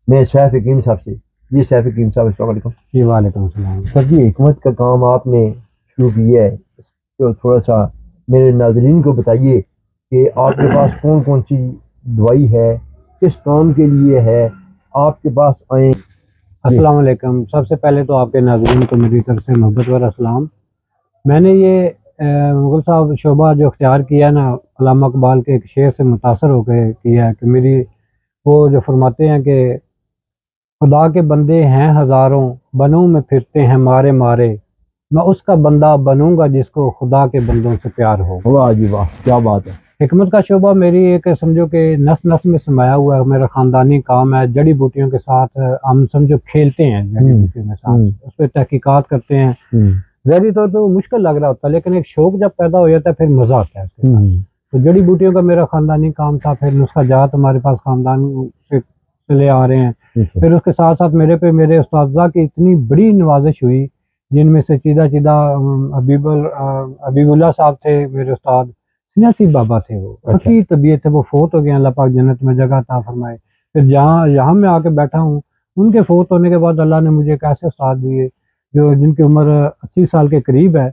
میں سیف حکیم صاحب سے. جی سیف حکیم صاحب السلام علیکم. جی وعلیکم السلام. سر جی حکمت کا کام آپ نے شروع کیا ہے تو تھوڑا سا میرے ناظرین کو بتائیے کہ آپ کے پاس کون کون سی دوائی ہے, کس کام کے لیے ہے, آپ کے پاس آئیں. السلام علیکم. سب سے پہلے تو آپ کے ناظرین کو میری طرف سے محبت و السلام. میں نے یہ مغل صاحب شعبہ جو اختیار کیا نا, علامہ اقبال کے ایک شعر سے متاثر ہو کے کیا ہے کہ میری وہ جو فرماتے ہیں کہ خدا کے بندے ہیں ہزاروں, بنوں میں پھرتے ہیں مارے مارے, میں اس کا بندہ بنوں گا جس کو خدا کے بندوں سے پیار ہو. واہ جی واہ, کیا بات ہے. حکمت کا شعبہ میری ایک سمجھو کہ نس نس میں سمایا ہوا ہے. میرا خاندانی کام ہے. جڑی بوٹیوں کے ساتھ ہم سمجھو کھیلتے ہیں, جڑی بوٹیوں کے ساتھ اس پہ تحقیقات کرتے ہیں. ظاہری طور پہ وہ مشکل لگ رہا ہوتا ہے, لیکن ایک شوق جب پیدا ہو جاتا ہے پھر مزہ آتا ہے اس کے ساتھ. تو جڑی بوٹیوں کا میرا خاندانی کام تھا. پھر نسخہ جات ہمارے پاس خاندان سے چلے آ رہے ہیں. پھر اس کے ساتھ ساتھ میرے پہ میرے اساتذہ کی اتنی بڑی نوازش ہوئی, جن میں سے چیدہ حبیب اللہ صاحب تھے میرے استاد. سیاسی بابا تھے, وہ فقیر طبیعت تھے, وہ فوت ہو گئے, اللہ پاک جنت میں جگہ عطا فرمائے. پھر یہاں میں آ کے بیٹھا ہوں, ان کے فوت ہونے کے بعد اللہ نے مجھے ایک ایسے استاد دیے جو جن کی عمر 80 سال کے قریب ہے,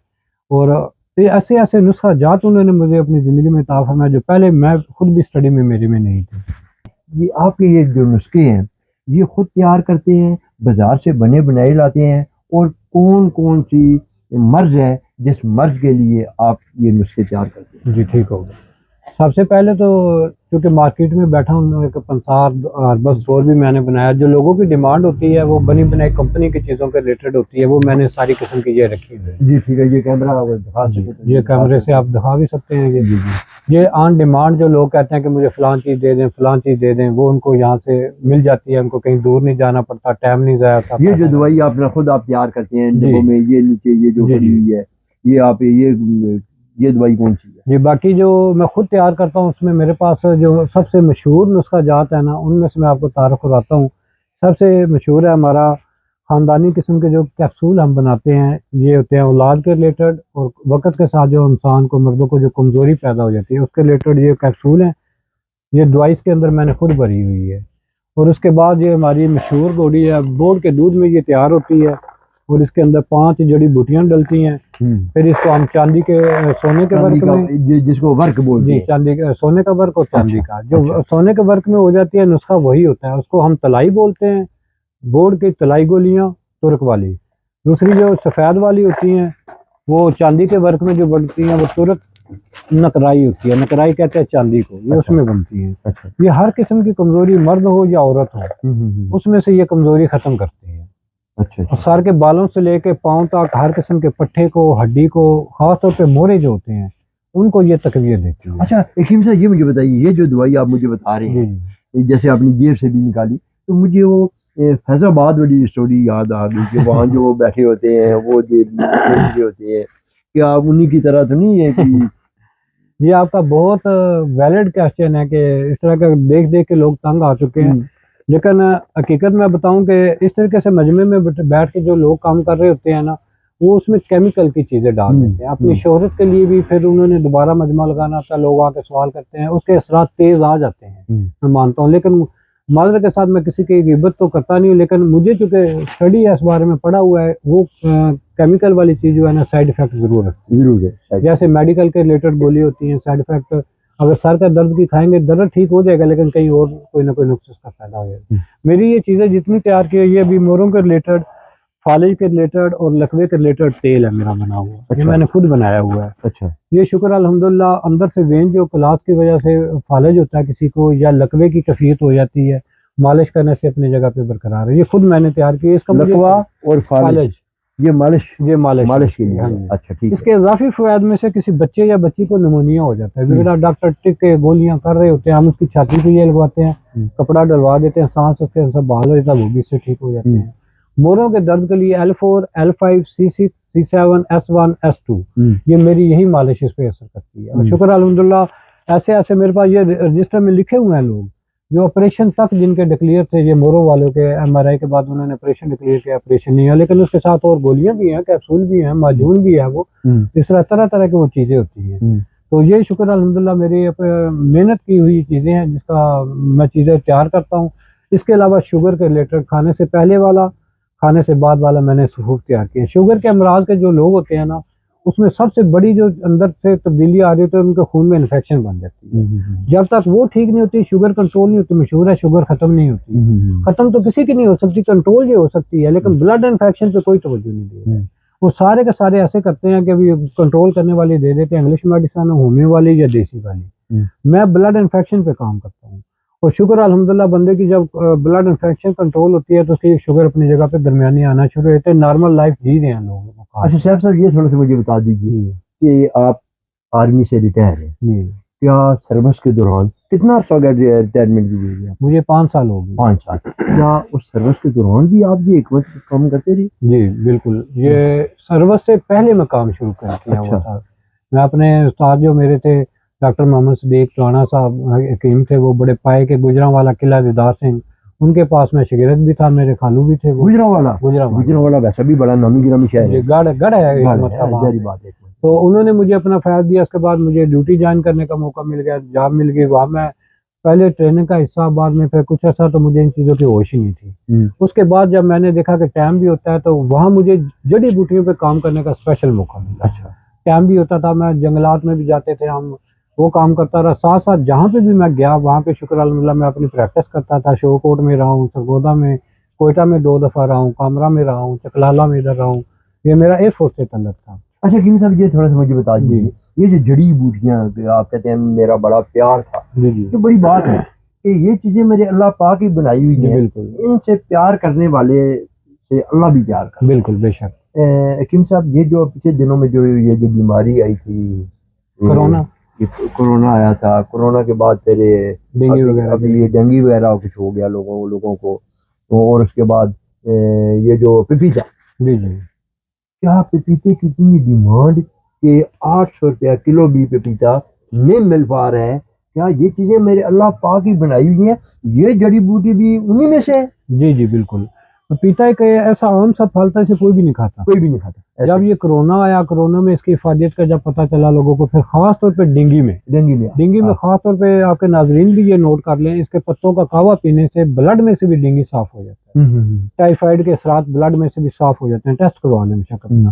اور ایسے ایسے نسخہ جات انہوں نے مجھے اپنی زندگی میں عطا فرمایا جو پہلے میں خود بھی اسٹڈی میں میرے میں نہیں تھی. یہ آپ کے یہ جو نسخے ہیں یہ خود تیار کرتے ہیں, بازار سے بنے بنائے لاتے ہیں, اور کون کون سی مرض ہے جس مرض کے لیے آپ یہ نسخے تیار کرتے ہیں؟ جی ٹھیک ہوگا. سب سے پہلے تو کیونکہ مارکیٹ میں بیٹھا ہوں, ایک پنسار ہربل اسٹور بھی میں نے بنایا. جو لوگوں کی ڈیمانڈ ہوتی ہے وہ بنی بنائی کمپنی کی چیزوں کے ریلیٹڈ ہوتی ہے, وہ میں نے ساری قسم کی یہ رکھی ہوئی ہے. جی ٹھیک ہے. یہ کیمرہ دکھا سکتے تو یہ کیمرے سے آپ دکھا بھی سکتے ہیں. یہ آن ڈیمانڈ جو لوگ کہتے ہیں کہ مجھے فلان چیز دے دیں فلان چیز دے دیں, وہ ان کو یہاں سے مل جاتی ہے. ان کو کہیں دور نہیں جانا پڑتا, ٹائم نہیں ضائع ہوتا. یہ جو دوائی آپ نے خود آپ تیار کرتے ہیں ڈبوں میں, یہ نیچے یہ جو پڑی ہوئی ہے, یہ آپ یہ دوائی کون سی ہے؟ جی باقی جو میں خود تیار کرتا ہوں اس میں میرے پاس جو سب سے مشہور نسخہ جات ہے نا, ان میں سے میں آپ کو تعارف کراتا ہوں. سب سے مشہور ہے ہمارا خاندانی قسم کے جو کیپسول ہم بناتے ہیں. یہ ہوتے ہیں اولاد کے ریلیٹڈ, اور وقت کے ساتھ جو انسان کو مردوں کو جو کمزوری پیدا ہو جاتی ہے اس کے ریلیٹڈ یہ کیپسول ہیں. یہ ڈوائس کے اندر میں نے خود بھری ہوئی ہے. اور اس کے بعد یہ ہماری مشہور گوڑی ہے, بوڑ کے دودھ میں یہ تیار ہوتی ہے, اور اس کے اندر 5 جڑی بوٹیاں ڈلتی ہیں. پھر اس کو ہم چاندی کے سونے کے ورک میں, جس کو ورک بولتے ہیں, جی چاندی کا سونے کا ورک اور چاندی کا جو سونے کے ورک میں ہو جاتی ہے نسخہ وہی ہوتا ہے. اس کو ہم تلائی بولتے ہیں, بورڈ کی تلائی گولیاں ترک والی. دوسری جو سفید والی ہوتی ہیں وہ چاندی کے ورک میں جو بنتی ہیں وہ ترک نقرائی ہوتی ہے. نقرائی کہتے ہیں چاندی کو, یہ اس میں بنتی ہیں. یہ ہر قسم کی کمزوری مرد ہو یا عورت ہو اس میں سے یہ کمزوری ختم کرتی ہے. اور سر کے بالوں سے لے کے پاؤں تک ہر قسم کے پٹھے کو, ہڈی کو, خاص طور پہ مورے جو ہوتے ہیں ان کو یہ تقویت دیتی ہے. اچھا حکیم صاحب, یہ مجھے بتائیے, یہ جو دوائی آپ مجھے بتا رہے ہیں جیسے آپ نے جیب سے بھی نکالی, تو مجھے وہ فیض آباد والی اسٹوری یاد آ گئی کہ وہاں جو بیٹھے ہوتے ہیں وہ دیے ہوتے ہیں, کیا آپ انہی کی طرح تو نہیں ہے کہ یہ آپ کا بہت ویلڈ کوشچن ہے کہ اس طرح کا دیکھ دیکھ کے لوگ تنگ آ چکے ہیں. لیکن حقیقت میں بتاؤں کہ اس طریقے سے مجمع میں بیٹھ کے جو لوگ کام کر رہے ہوتے ہیں نا, وہ اس میں کیمیکل کی چیزیں ڈال دیتے ہیں اپنی شہرت کے لیے بھی. پھر انہوں نے دوبارہ مجمع لگانا ہوتا ہے, لوگ آ کے سوال کرتے ہیں, اس کے اثرات تیز آ جاتے ہیں میں مانتا ہوں. لیکن معذرت کے ساتھ میں کسی کی غیبت تو کرتا نہیں ہوں, لیکن مجھے چونکہ اسٹڈی ہے اس بارے میں پڑھا ہوا ہے, وہ کیمیکل والی چیز جو ہے نا سائڈ افیکٹ ضرور ہے. جیسے میڈیکل کے ریلیٹڈ گولی ہوتی ہیں, سائڈ افیکٹ اگر سر کا درد کی کھائیں گے درد ٹھیک ہو جائے گا, لیکن کہیں اور کوئی نہ کوئی نقص اس کا پیدا ہو جائے گا. میری یہ چیزیں جتنی تیار کی ہے یہ ابھی موروں کے ریلیٹڈ, فالج کے ریلیٹڈ اور لکوے کے ریلیٹڈ تیل ہے میرا بنا ہوا, یہ میں نے خود بنایا ہوا ہے. یہ شکر الحمدللہ. اندر سے وین جو کلاس کی وجہ سے فالج ہوتا ہے کسی کو, یا لکوے کی کیفیت ہو جاتی ہے, مالش کرنے سے اپنی جگہ پہ برقرار ہے. یہ خود میں نے تیار کی ہے. اس کا لکوا اور فالج, یہ مالش کے لیے. اچھا ٹھیک. اس کے اضافی فوائد میں سے کسی بچے یا بچی کو نمونیا ہو جاتا ہے, میرا ڈاکٹر ٹک کے گولیاں کر رہے ہوتے ہیں, ہم اس کی چھاتی پہ یہ لگواتے ہیں, کپڑا ڈلوا دیتے ہیں, سانس اس کے اندر بحال ہو جاتا ہے, وہ بھی اس سے ٹھیک ہو جاتے ہیں. موروں کے درد کے لیے L4, L5, C6, C7, S1, S2, یہ میری یہی مالش اس پہ اثر کرتی ہے. اور شکر الحمدللہ ایسے ایسے میرے پاس یہ رجسٹر میں لکھے ہوئے ہیں لوگ جو آپریشن تک جن کے ڈکلیئر تھے. یہ موروں والوں کے MRI کے بعد انہوں نے آپریشن ڈکلیئر کیا, آپریشن نہیں ہے, لیکن اس کے ساتھ اور گولیاں بھی ہیں, کیپسول بھی ہیں, معجون بھی ہے, وہ اس طرح طرح طرح کی وہ چیزیں ہوتی ہیں. تو یہ شکر الحمدللہ میری محنت کی ہوئی چیزیں ہیں جس کا میں چیزیں تیار کرتا ہوں. اس کے علاوہ شوگر کے ریلیٹڈ کھانے سے پہلے والا، کھانے سے بعد والا میں نے صفوف تیار کیا. شوگر کے امراض کے جو لوگ ہوتے ہیں نا، اس میں سب سے بڑی جو اندر سے تبدیلی آ رہی ہوتی ہے، ان کے خون میں انفیکشن بن جاتی ہے. جب تک وہ ٹھیک نہیں ہوتی شوگر کنٹرول نہیں ہوتی. مشہور ہے شوگر ختم نہیں ہوتی، ختم تو کسی کی نہیں ہو سکتی، کنٹرول یہ ہو سکتی ہے، لیکن بلڈ انفیکشن پہ کوئی توجہ نہیں دی ہے. وہ سارے کے سارے ایسے کرتے ہیں کہ ابھی کنٹرول کرنے والی دے دیتے ہیں، انگلش میڈیسن ہومیو والی یا دیسی والی. میں بلڈ انفیکشن پہ کام کرتا ہوں، اور شکر الحمدللہ بندے کی جب بلڈ انفیکشن کنٹرول ہوتی ہے تو اس کی شوگر اپنی جگہ پہ درمیانی آنا شروع ہوتے ہیں، نارمل لائف جی رہے ہیں لوگ. اچھا صاحب یہ تھوڑا سا مجھے بتا دیجیے کہ آپ آرمی سے ریٹائر ہیں، کیا سروس کے دوران کتنا عرصہ ہو گیا ریٹائرمنٹ کی ہوئی ہے؟ مجھے 5 سال ہو گئے. 5 سال. کیا اس سروس کے دوران بھی آپ یہ حکمت کام کرتے رہے؟ جی بالکل، یہ سروس سے پہلے میں کام شروع کیا ہوا تھا. میں اپنے استاد جو میرے تھے ڈاکٹر محمد صدیق چوانا صاحب حکیم تھے، وہ بڑے پائے کے گجرانوالا قلعہ دیدار سنگھ، ان کے پاس میں شاگرد بھی تھا، میرے خالو بھی تھے. گجرانوالا ویسے بھی بڑا نامی گرامی شہر ہے، گڑھ ہے. تو انہوں نے مجھے اپنا فیض دیا. اس کے بعد مجھے ڈیوٹی جوائن کرنے کا موقع مل گیا، جاب مل گئی. وہاں میں پہلے ٹریننگ کا حصہ، بعد میں پھر کچھ ایسا تو مجھے ان چیزوں کی ہوش ہی نہیں تھی. اس کے بعد جب میں نے دیکھا کہ ٹائم بھی ہوتا ہے تو وہاں مجھے جڑی بوٹیوں پہ کام کرنے کا اسپیشل موقع ملا. ٹائم بھی ہوتا تھا، میں جنگلات میں بھی جاتے تھے ہم، وہ کام کرتا رہا. ساتھ ساتھ جہاں پہ بھی میں گیا وہاں پہ شکر الحمدللہ میں اپنی پریکٹس کرتا تھا. شوکوٹ میں رہا ہوں، سرگودا میں، کوئٹہ میں 2 دفعہ رہا ہوں، کامرا میں رہا ہوں، چکلالہ میں ادھر رہا ہوں. یہ میرا ایئر فورس سے تعلق تھا. اچھا حکیم صاحب یہ تھوڑا سا مجھے بتا دیجیے، یہ جو جڑی بوٹیاں آپ کہتے ہیں میرا بڑا پیار تھا، یہ بڑی بات ہے کہ یہ چیزیں میرے اللہ پاک ہی بنائی ہوئی ہیں. بالکل ان سے پیار کرنے والے سے اللہ بھی پیار کرتا. بالکل بے شک. حکیم صاحب یہ جو پچھلے دنوں میں جو یہ جو بیماری آئی تھی، کورونا آیا تھا، کورونا کے بعد پھر ابھی یہ ڈینگی وغیرہ کچھ ہو گیا لوگوں کو، اور اس کے بعد یہ جو پپیتا، کیا پپیتے کی اتنی ڈیمانڈ کہ 800 روپیہ کلو بھی پپیتا نہیں مل پا رہا ہے؟ کیا یہ چیزیں میرے اللہ پاک ہی بنائی ہوئی ہیں؟ یہ جڑی بوٹی بھی انہی میں سے ہے؟ جی بالکل. پپیتا ایک ایسا عام سا پھل تھا، اسے کوئی بھی نہیں کھاتا. جب یہ کرونا آیا، کرونا میں اس کی افادیت کا جب پتہ چلا لوگوں کو، پھر خاص طور پہ ڈینگی میں خاص طور پہ آپ کے ناظرین بھی یہ نوٹ کر لیں، اس کے پتوں کا قہوہ پینے سے بلڈ میں سے بھی ڈینگی صاف ہو جاتا ہے. ٹائیفائڈ کے اثرات بلڈ میں سے بھی صاف ہو جاتے ہیں، ٹیسٹ کروانے میں شک اپنا.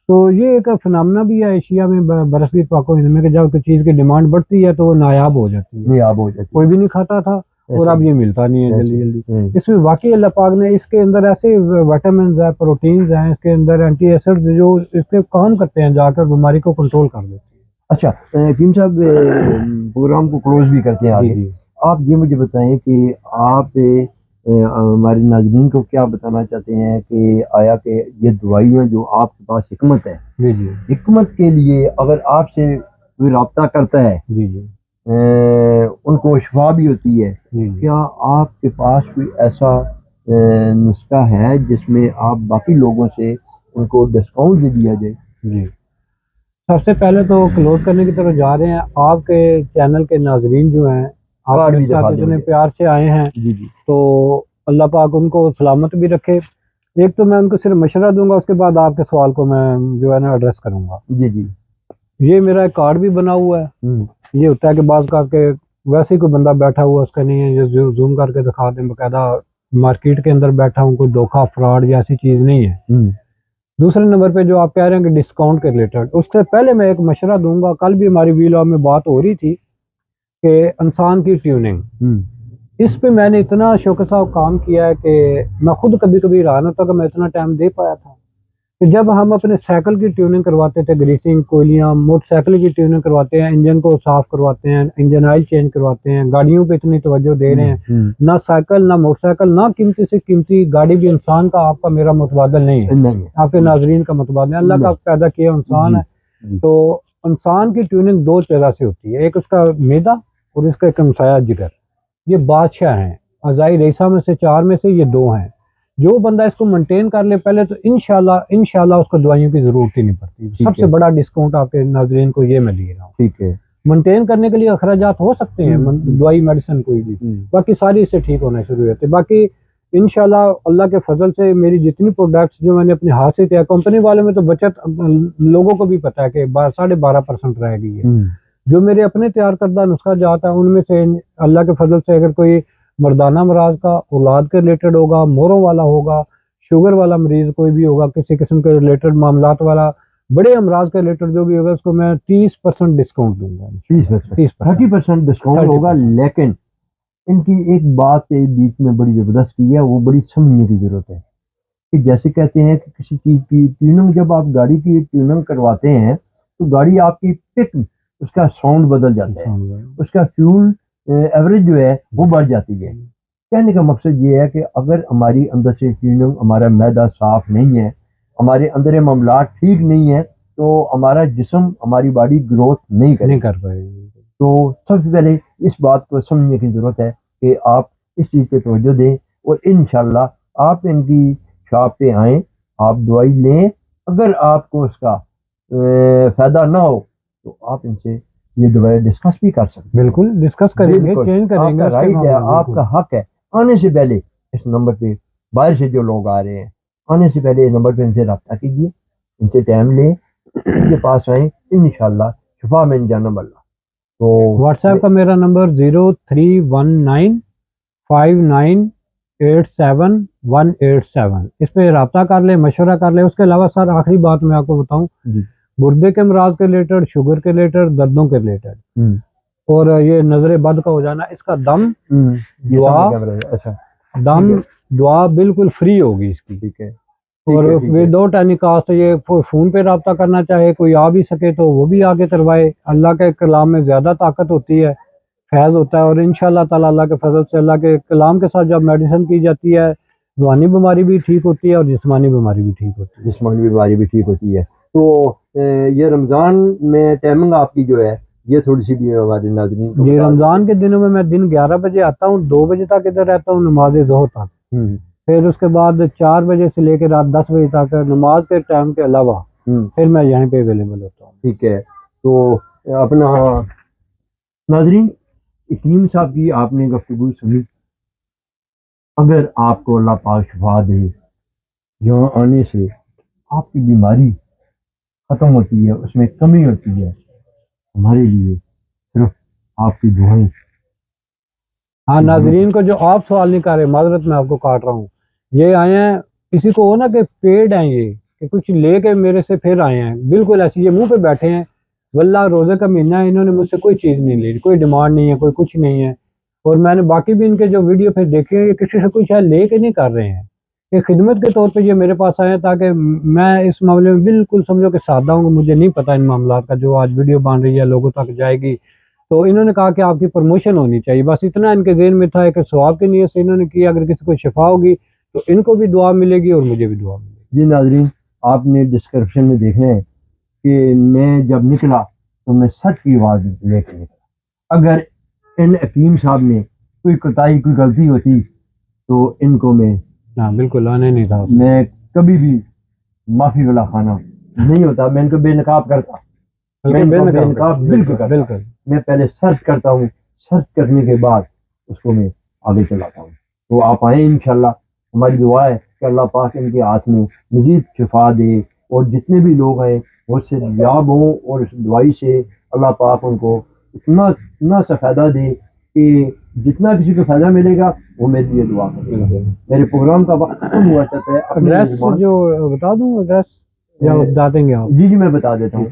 تو یہ ایک فنامنا بھی ہے ایشیا میں، برصغیر پاک و ہند میں، کہ جب کوئی چیز کی ڈیمانڈ بڑھتی ہے تو وہ نایاب ہو جاتی ہے. کوئی بھی نہیں کھاتا تھا اور اب یہ ملتا نہیں ہے جلدی. اس میں واقعی اللہ پاک نے اس کے اندر ایسے وٹامنز ہیں، پروٹینز ہیں اس کے اندر، اینٹی ایسڈ جو اس پہ کام کرتے ہیں، جا کر بیماری کو کنٹرول کر دیتے ہیں. اچھا حکیم صاحب پروگرام کو کلوز بھی کرتے ہیں آگے. آپ یہ مجھے بتائیں کہ آپ ہمارے ناظرین کو کیا بتانا چاہتے ہیں کہ آیا کہ یہ دوائیاں جو آپ کے پاس حکمت ہے، حکمت کے لیے اگر آپ سے کوئی رابطہ کرتا ہے ان کو شفا بھی ہوتی ہے، کیا آپ کے پاس کوئی ایسا نسخہ ہے جس میں آپ باقی لوگوں سے ان کو ڈسکاؤنٹ دے دیا جائے؟ سب سے پہلے تو کلوز کرنے کی طرف جا رہے ہیں. آپ کے چینل کے ناظرین جو ہیں، آپ کے ساتھ اتنے پیار سے آئے ہیں، تو اللہ پاک ان کو سلامت بھی رکھے. ایک تو میں ان کو صرف مشورہ دوں گا، اس کے بعد آپ کے سوال کو میں جو ہے نا ایڈریس کروں گا. یہ میرا ایک کارڈ بھی بنا ہوا ہے. یہ ہوتا ہے کہ بعض کا کہ ویسے ہی کوئی بندہ بیٹھا ہوا اس کا نہیں ہے، جو زوم کر کے دکھا دیں، باقاعدہ مارکیٹ کے اندر بیٹھا ہوں، کوئی دھوکہ فراڈ یا ایسی چیز نہیں ہے. دوسرے نمبر پہ جو آپ کہہ رہے ہیں کہ ڈسکاؤنٹ کے ریلیٹڈ، اس سے پہلے میں ایک مشورہ دوں گا. کل بھی ہماری ویلاگ میں بات ہو رہی تھی کہ انسان کی ٹیوننگ، اس پہ میں نے اتنا شوق صاحب کام کیا ہے کہ میں خود کبھی کبھی حیران ہوتا کہ میں اتنا ٹائم دے پایا تھا. کہ جب ہم اپنے سائیکل کی ٹیوننگ کرواتے تھے، گریسنگ، کوئلیاں، موٹر سائیکل کی ٹیوننگ کرواتے ہیں، انجن کو صاف کرواتے ہیں، انجن آئل چینج کرواتے ہیں، گاڑیوں پہ اتنی توجہ دے رہے ہیں، نہ سائیکل نہ موٹر سائیکل، نہ قیمتی سے قیمتی گاڑی بھی انسان کا آپ کا میرا متبادل نہیں ہے، آپ کے ناظرین کا متبادل ہے. اللہ کا پیدا کیا انسان ہے. تو انسان کی ٹیوننگ 2 جگہ سے ہوتی ہے، ایک اس کا معدہ اور اس کا ایک ہمسایہ جگر. یہ بادشاہ ہیں، اعضائی ریسہ میں سے 4 میں سے یہ 2 ہیں. جو بندہ اس کو مینٹین کر لے پہلے، تو انشاءاللہ اس کو دوائیوں کی ضرورت ہی نہیں پڑتی. سب سے بڑا ڈسکاؤنٹ آپ کے ناظرین کو یہ میں دے رہا ہوں. مینٹین کرنے کے لیے اخراجات ہو سکتے ہیں، دوائی میڈیسن کوئی بھی، باقی ساری اس سے ٹھیک ہونے شروع ہوتے. باقی انشاءاللہ اللہ کے فضل سے میری جتنی پروڈکٹس جو میں نے اپنے ہاتھ سے کیا، کمپنی والوں میں تو بچت لوگوں کو بھی پتا ہے کہ 12.5% رہ گئی ہے. جو میرے اپنے تیار کردہ نسخہ جاتا ہے ان میں سے اللہ کے فضل سے اگر کوئی مردانہ امراض کا، اولاد کے ریلیٹڈ ہوگا، موروں والا ہوگا، شوگر والا مریض کوئی بھی ہوگا، کسی قسم کے ریلیٹڈ معاملات والا، بڑے امراض کے ریلیٹڈ جو بھی ہوگا اس کو میں 30% ڈسکاؤنٹ دوں گا. 30% ڈسکاؤنٹ ہوگا. لیکن ان کی ایک بات بیچ میں بڑی زبردست کی ہے، وہ بڑی سمجھنے کی ضرورت ہے کہ جیسے کہتے ہیں کہ کسی چیز کی ٹیوننگ، جب آپ گاڑی کی ٹیوننگ کرواتے ہیں تو گاڑی آپ کی پک، اس کا ساؤنڈ بدل جاتا ہے، اس کا فیول ایوریج جو ہے وہ بڑھ جاتی ہے. کہنے کا مقصد یہ ہے کہ اگر ہماری اندر سے ٹیوننگ، ہمارا معدہ صاف نہیں ہے، ہمارے اندر معاملات ٹھیک نہیں ہے، تو ہمارا جسم، ہماری باڈی گروتھ نہیں کر پائے گی. تو سب سے پہلے اس بات کو سمجھنے کی ضرورت ہے کہ آپ اس چیز پہ توجہ دیں، اور انشاءاللہ آپ ان کی شاپ پہ آئیں، آپ دوائی لیں. اگر آپ کو اس کا فائدہ نہ ہو تو آپ ان سے یہ دوائی ڈسکس بھی کر سکتے ہیں. بالکل ڈسکس کریں گے، چینج کریں گے. آپ کا رائٹ ہے، آپ کا حق ہے. آنے سے پہلے اس نمبر پہ، باہر سے جو لوگ آ رہے ہیں، آنے سے پہلے اس نمبر پہ ان سے رابطہ کیجیے، ان سے ٹائم لیں، ان کے پاس آئیں، انشاءاللہ شفا میں جانب اللہ. تو واٹس ایپ کا میرا نمبر 03195987 اس پہ رابطہ کر لیں، مشورہ کر لیں. اس کے علاوہ سر آخری بات میں آپ کو بتاؤں، گردے کے امراض کے ریلیٹڈ، شوگر کے ریلیٹڈ، دردوں کے ریلیٹڈ، اور یہ نظر بد کا ہو جانا، اس کا دعا بالکل فری ہوگی اس کی. ٹھیک ہے. اور وداؤٹ اینی کاسٹ. یہ فون پہ رابطہ کرنا چاہے کوئی آ بھی سکے تو وہ بھی آگے کروائے. اللہ کے کلام میں زیادہ طاقت ہوتی ہے، فیض ہوتا ہے، اور انشاءاللہ تعالیٰ اللہ کے فضل سے، اللہ کے کلام کے ساتھ جب میڈیسن کی جاتی ہے، روحانی بیماری بھی ٹھیک ہوتی ہے اور جسمانی بیماری بھی ٹھیک ہوتی ہے. جسمانی بیماری بھی ٹھیک ہوتی ہے. تو یہ رمضان میں ٹائمنگ آپ کی جو ہے یہ تھوڑی سی بھی ہمارے ناظرین کو جی، رمضان کے دنوں میں دن 11 بجے آتا ہوں، 2 بجے تک ادھر رہتا ہوں نماز ظہر تک. پھر اس کے بعد 4 بجے سے لے کے رات 10 بجے تک نماز کے ٹائم کے علاوہ پھر میں یہیں پہ اویلیبل ہوتا ہوں. ٹھیک ہے. تو اپنا ناظرین، حکیم صاحب کی آپ نے گفتگو سنی. اگر آپ کو اللہ پاک شفا دے، یہاں آنے سے آپ کی بیماری ختم ہوتی ہے، اس میں کمی ہوتی ہے، ہمارے لیے صرف آپ کی دعائیں. ہاں ناظرین کو جو آپ سوال نہیں کر رہے، معذرت میں آپ کو کاٹ رہا ہوں، یہ آئے ہیں کسی کو ہو نا کہ پیڈ ہیں یہ، کہ کچھ لے کے میرے سے پھر آئے ہیں، بالکل ایسے یہ منہ پہ بیٹھے ہیں. واللہ روزے کا مہینہ ہے، انہوں نے مجھ سے کوئی چیز نہیں لی، کوئی ڈیمانڈ نہیں ہے، کوئی کچھ نہیں ہے. اور میں نے باقی بھی ان کے جو ویڈیو پھر دیکھے ہیں، یہ کسی سے کوئی شاید لے کے نہیں کر رہے ہیں، یہ خدمت کے طور پہ یہ میرے پاس آئے ہیں، تاکہ میں اس معاملے میں بالکل سمجھو کہ سادہ ہوں. مجھے نہیں پتہ ان معاملات کا، جو آج ویڈیو بن رہی ہے لوگوں تک جائے گی. تو انہوں نے کہا کہ آپ کی پروموشن ہونی چاہیے، بس اتنا ان کے ذہن میں تھا کہ ثواب کی نیت سے انہوں نے کیا. اگر کسی کو شفا ہوگی تو ان کو بھی دعا ملے گی اور مجھے بھی دعا ملے گی. جی ناظرین، آپ نے ڈسکرپشن میں دیکھنا ہے کہ میں جب نکلا تو میں سچ کی آواز لے کے نکلا. اگر ان حکیم صاحب نے کوئی کوتاہی، کوئی غلطی ہوتی تو ان کو میں بالکل آنے نہیں تھا. میں کبھی بھی معافی والا خانہ نہیں ہوتا، میں ان کو بے نقاب کرتا. بالکل میں پہلے سرچ کرتا ہوں، سرچ کرنے کے بعد اس کو میں آگے چلاتا ہوں. تو آپ آئیں انشاءاللہ. ہماری دعا ہے کہ اللہ پاک ان کے ہاتھ میں مزید شفا دے، اور جتنے بھی لوگ ہیں وہ اس سے یاب ہوں، اور اس دوائی سے اللہ پاک ان کو اتنا سا فائدہ دے کہ جتنا کسی کو فائدہ ملے گا وہ میرے لیے دعا کرے گا. میرے پروگرام کا وقت ختم ہوا چاہتا ہے. ایڈریس جو بتا دوں، ایڈریس یا بتا دیں گے آپ؟ جی میں بتا دیتا ہوں.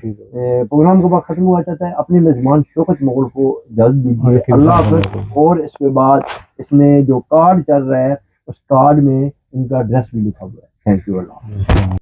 پروگرام کا وقت ختم ہوا چاہتا ہے. اپنے میزبان شوکت مغل کو اجازت دیجیے. اللہ حافظ. اور اس کے بعد اس میں جو کارڈ چل رہا ہے، اس کارڈ میں ان کا ایڈریس بھی لکھا ہوا ہے. Thank you. اللہ.